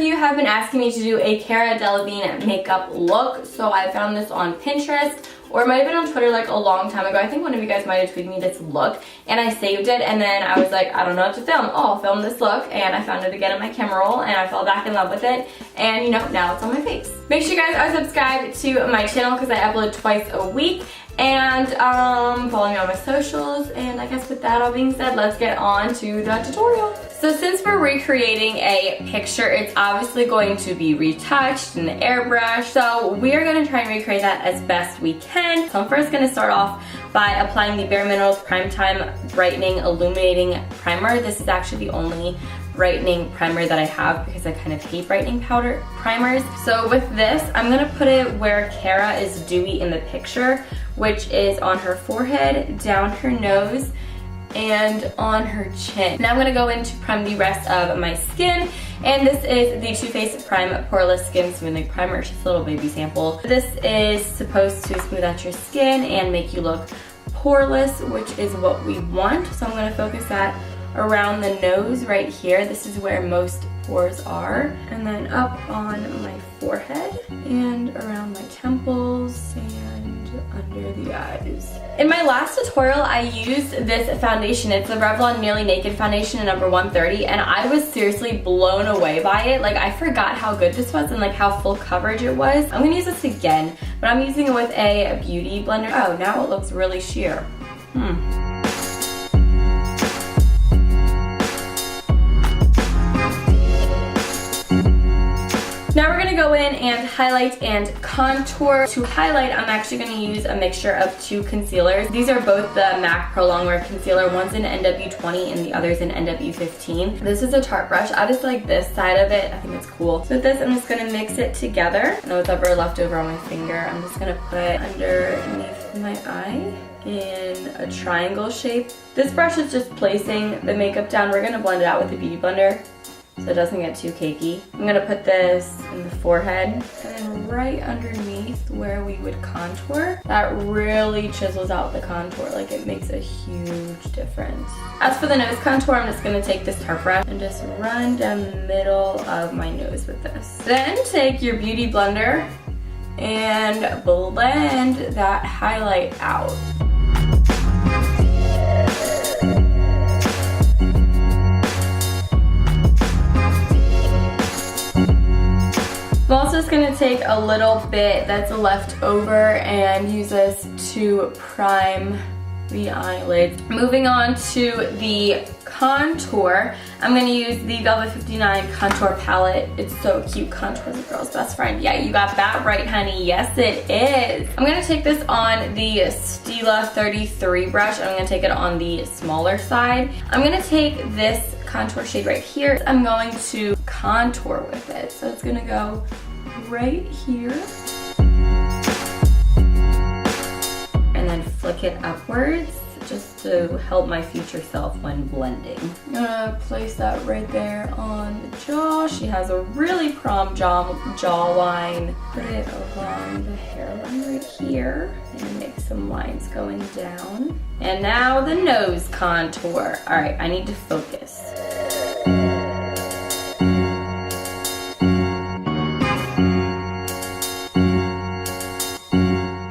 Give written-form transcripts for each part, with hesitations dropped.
you have been asking me to do a Cara Delevingne makeup look, so I found this on Pinterest, or it might have been on Twitter like a long time ago. I think one of you guys might have tweeted me this look, and I saved it, and then I was like, I don't know what to film. Oh, I'll film this look, and I found it again in my camera roll, and I fell back in love with it, and you know, now it's on my face. Make sure you guys are subscribed to my channel because I upload twice a week, and follow me on my socials, and I guess with that all being said, let's get on to the tutorial. So since we're recreating a picture, it's obviously going to be retouched and airbrushed, so we are going to try and recreate that as best we can. So I'm first going to start off by applying the Bare Minerals Primetime Brightening Illuminating Primer. This is actually the only brightening primer that I have because I kind of hate brightening powder primers. So with this, I'm gonna put it where Cara is dewy in the picture, which is on her forehead, down her nose, and on her chin. Now I'm gonna go in to prime the rest of my skin, and this is the Too Faced Prime Poreless Skin Smoothing Primer. It's just a little baby sample. This is supposed to smooth out your skin and make you look poreless, which is what we want. So I'm gonna focus that around the nose right here. This is where most pores are, and then up on my forehead and around my temples and under the eyes. In my last tutorial, I used this foundation. It's the Revlon Nearly Naked foundation in number 130, and I was seriously blown away by it. Like, I forgot how good this was and like how full coverage it was. I'm gonna use this again, but I'm using it with a beauty blender. Oh, now it looks really sheer. Now we're gonna go in and highlight and contour. To highlight, I'm actually gonna use a mixture of two concealers. These are both the MAC Pro Longwear Concealer. One's in NW20 and the other's in NW15. This is a Tarte brush. I just like this side of it. I think it's cool. So with this, I'm just gonna mix it together. And what's ever left over on my finger, I'm just gonna put it underneath my eye in a triangle shape. This brush is just placing the makeup down. We're gonna blend it out with a beauty blender so it doesn't get too cakey. I'm gonna put this in the forehead and then right underneath where we would contour. That really chisels out the contour, like it makes a huge difference. As for the nose contour, I'm just gonna take this Tarte brush and just run down the middle of my nose with this. Then take your beauty blender and blend that highlight out. I'm also just gonna take a little bit that's left over and use this to prime the eyelids. Moving on to the contour, I'm gonna use the Velvet 59 contour palette. It's so cute. Contour is a girl's best friend. Yeah, you got that right, honey. Yes, it is. I'm gonna take this on the Stila 33 brush. I'm gonna take it on the smaller side. I'm gonna take this contour shade right here. I'm going to contour with it. So it's gonna go right here. And then flick it upwards just to help my future self when blending. I'm gonna place that right there on the jaw. She has a really prom jawline. Put it along the hairline right here and make some lines going down. And now the nose contour. All right, I need to focus.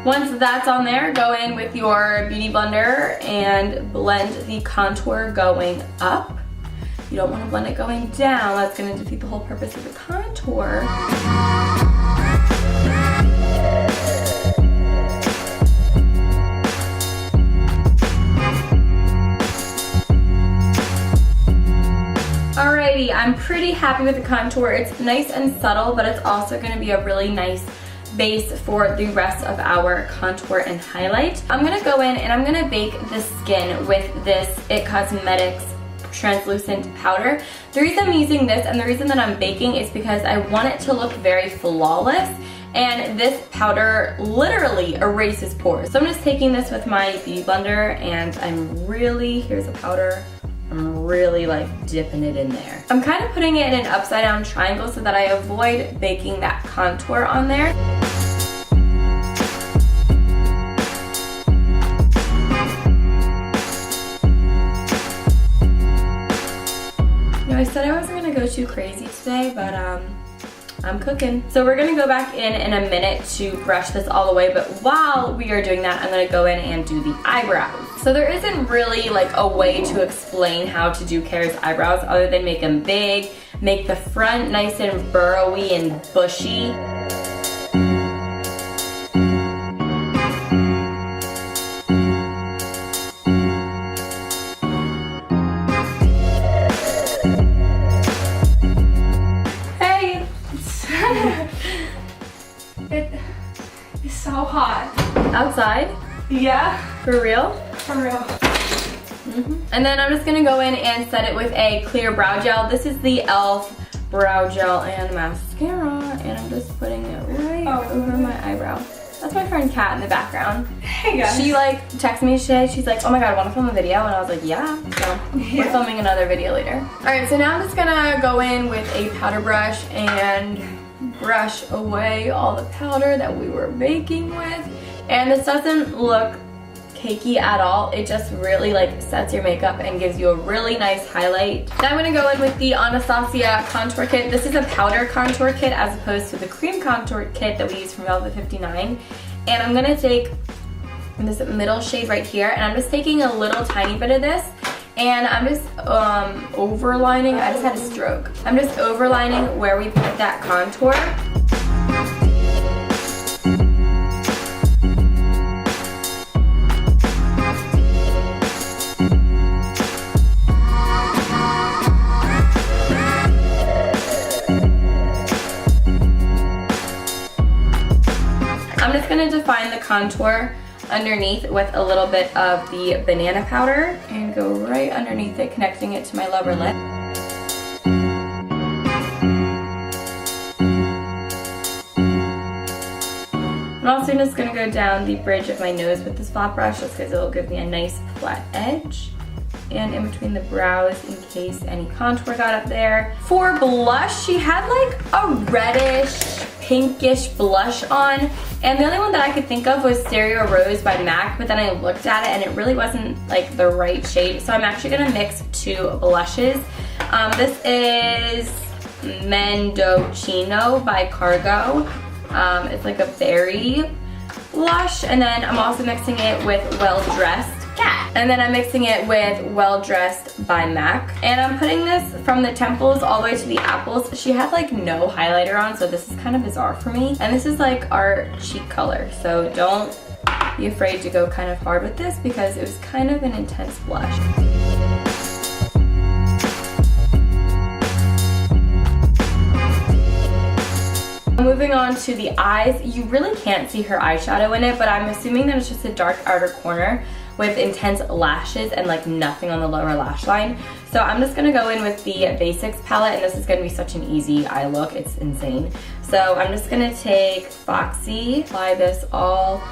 Once that's on there, go in with your beauty blender and blend the contour going up. You don't want to blend it going down. That's going to defeat the whole purpose of the contour. Alrighty, I'm pretty happy with the contour. It's nice and subtle, but it's also going to be a really nice base for the rest of our contour and highlight. I'm gonna go in and I'm gonna bake the skin with this IT Cosmetics translucent powder. The reason I'm using this and the reason that I'm baking is because I want it to look very flawless, and this powder literally erases pores. So I'm just taking this with my beauty blender and here's a powder, I'm really like dipping it in there. I'm kind of putting it in an upside down triangle so that I avoid baking that contour on there. I said I wasn't gonna go too crazy today, but I'm cooking. So we're gonna go back in a minute to brush this all the way, but while we are doing that, I'm gonna go in and do the eyebrows. So there isn't really like a way to explain how to do Cara's eyebrows other than make them big, make the front nice and burrowy and bushy. It's so hot. Outside? Yeah. For real? For real. And then I'm just gonna go in and set it with a clear brow gel. This is the e.l.f. brow gel and mascara, and I'm just putting it right over my eyebrow. That's my friend Kat in the background. Hey guys. She like texted me today. She's like, oh my god, wanna film a video? And I was like, yeah. So we're filming another video later. Alright, so now I'm just gonna go in with a powder brush and brush away all the powder that we were baking with. And this doesn't look cakey at all. It just really like sets your makeup and gives you a really nice highlight. Now I'm gonna go in with the Anastasia contour kit. This is a powder contour kit as opposed to the cream contour kit that we use from Velvet 59. And I'm gonna take this middle shade right here, and I'm just taking a little tiny bit of this, and I'm just overlining. I just had a stroke. I'm just overlining where we put that contour. I'm just gonna define the contour underneath with a little bit of the banana powder and go right underneath it, connecting it to my lower lip. I'm also just gonna go down the bridge of my nose with this flat brush just because it will give me a nice flat edge. And in between the brows in case any contour got up there. For blush, she had like a reddish, pinkish blush on, and the only one that I could think of was Stereo Rose by MAC, but then I looked at it and it really wasn't like the right shade, so I'm actually gonna mix two blushes. This is Mendocino by Cargo. It's like a berry blush, and then I'm also mixing it with Well Dressed Cat. And then I'm mixing it with Well Dressed by MAC. And I'm putting this from the temples all the way to the apples. She had like no highlighter on, so this is kind of bizarre for me. And this is like our cheek color, so don't be afraid to go kind of hard with this because it was kind of an intense blush. Moving on to the eyes, you really can't see her eyeshadow in it, but I'm assuming that it's just a dark outer corner with intense lashes and like nothing on the lower lash line. So I'm just gonna go in with the Basics palette, and this is gonna be such an easy eye look, it's insane. So I'm just gonna take Foxy, apply this all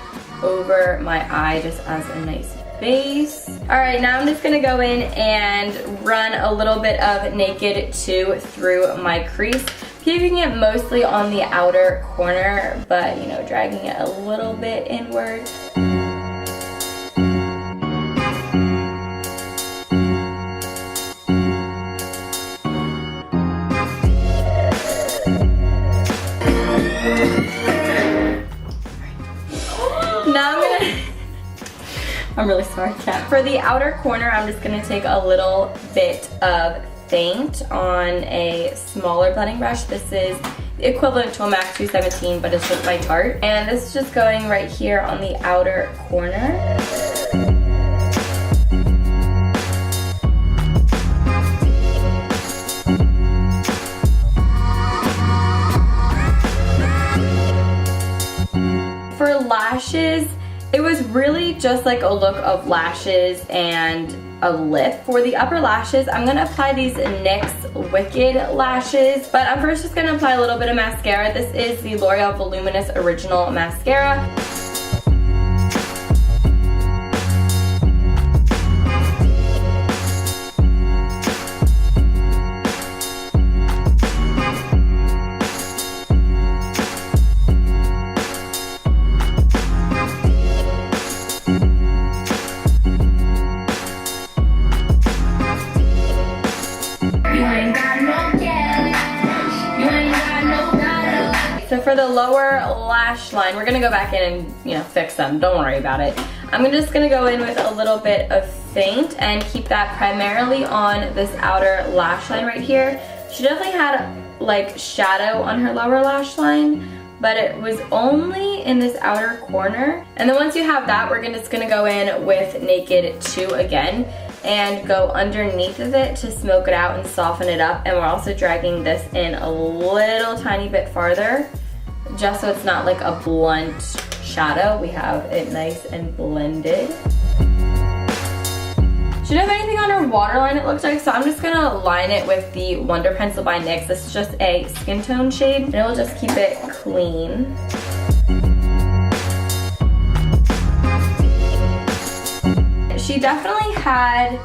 over my eye just as a nice base. All right, now I'm just gonna go in and run a little bit of Naked 2 through my crease, keeping it mostly on the outer corner, but you know, dragging it a little bit inward. Now I'm really sorry, Kat. For the outer corner, I'm just gonna take a little bit of Faint on a smaller blending brush. This is the equivalent to a MAC 217, but it's just by Tarte. And this is just going right here on the outer corner. For lashes, it was really just like a look of lashes and a lip. For the upper lashes, I'm gonna apply these NYX Wicked lashes, but I'm first just gonna apply a little bit of mascara. This is the L'Oreal Voluminous Original Mascara. Alright, so for the lower lash line, we're gonna go back in and, you know, fix them. Don't worry about it. I'm just gonna go in with a little bit of faint and keep that primarily on this outer lash line right here. She definitely had like shadow on her lower lash line, but it was only in this outer corner. And then once you have that, we're just gonna go in with Naked 2 again and go underneath of it to smoke it out and soften it up. And we're also dragging this in a little tiny bit farther, just so it's not like a blunt shadow. We have it nice and blended. She doesn't have anything on her waterline, it looks like, so I'm just gonna line it with the Wonder Pencil by NYX. This is just a skin tone shade, and it'll just keep it clean. She definitely had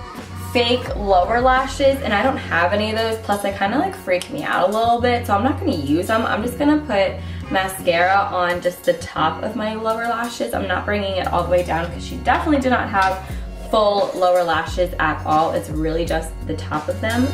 fake lower lashes, and I don't have any of those, plus they kind of like freak me out a little bit, so I'm not gonna use them. I'm just gonna put mascara on just the top of my lower lashes. I'm not bringing it all the way down because she definitely did not have full lower lashes at all. It's really just the top of them.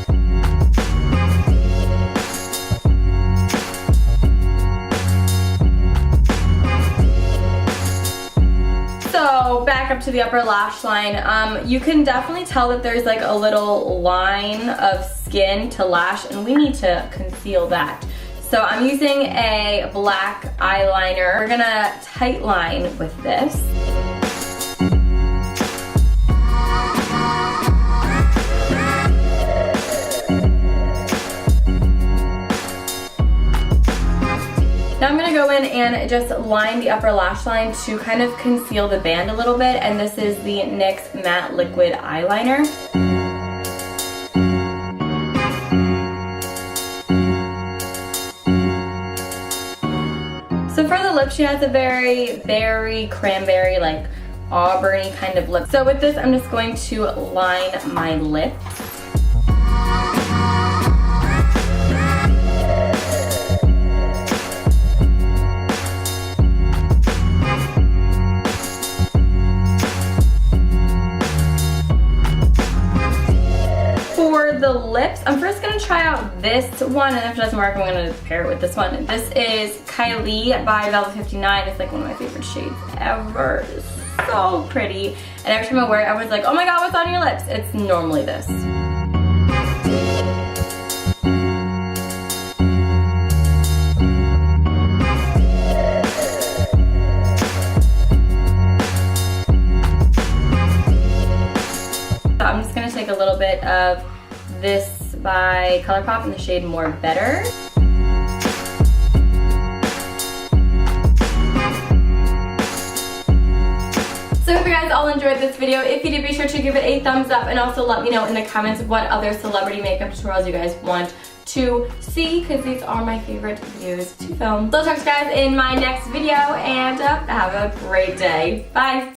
So back up to the upper lash line. You can definitely tell that there's like a little line of skin to lash, and we need to conceal that. So I'm using a black eyeliner. We're gonna tight line with this. Now I'm gonna go in and just line the upper lash line to kind of conceal the band a little bit, and this is the NYX Matte Liquid Eyeliner. So for the lip, she has a very berry, cranberry, like auburny kind of lip. So with this, I'm just going to line my lips. For the lips, I'm first gonna try out this one, and if it doesn't work, I'm gonna pair it with this one. This is Kylie by Velvet 59. It's like one of my favorite shades ever. It's so pretty. And every time I wear it, everyone's like, oh my god, what's on your lips? It's normally this. So I'm just gonna take a little bit of this by ColourPop in the shade More Better. So I hope you guys all enjoyed this video. If you did, be sure to give it a thumbs up, and also let me know in the comments what other celebrity makeup tutorials you guys want to see, because these are my favorite videos to film. So I'll talk to you guys in my next video, and have a great day. Bye!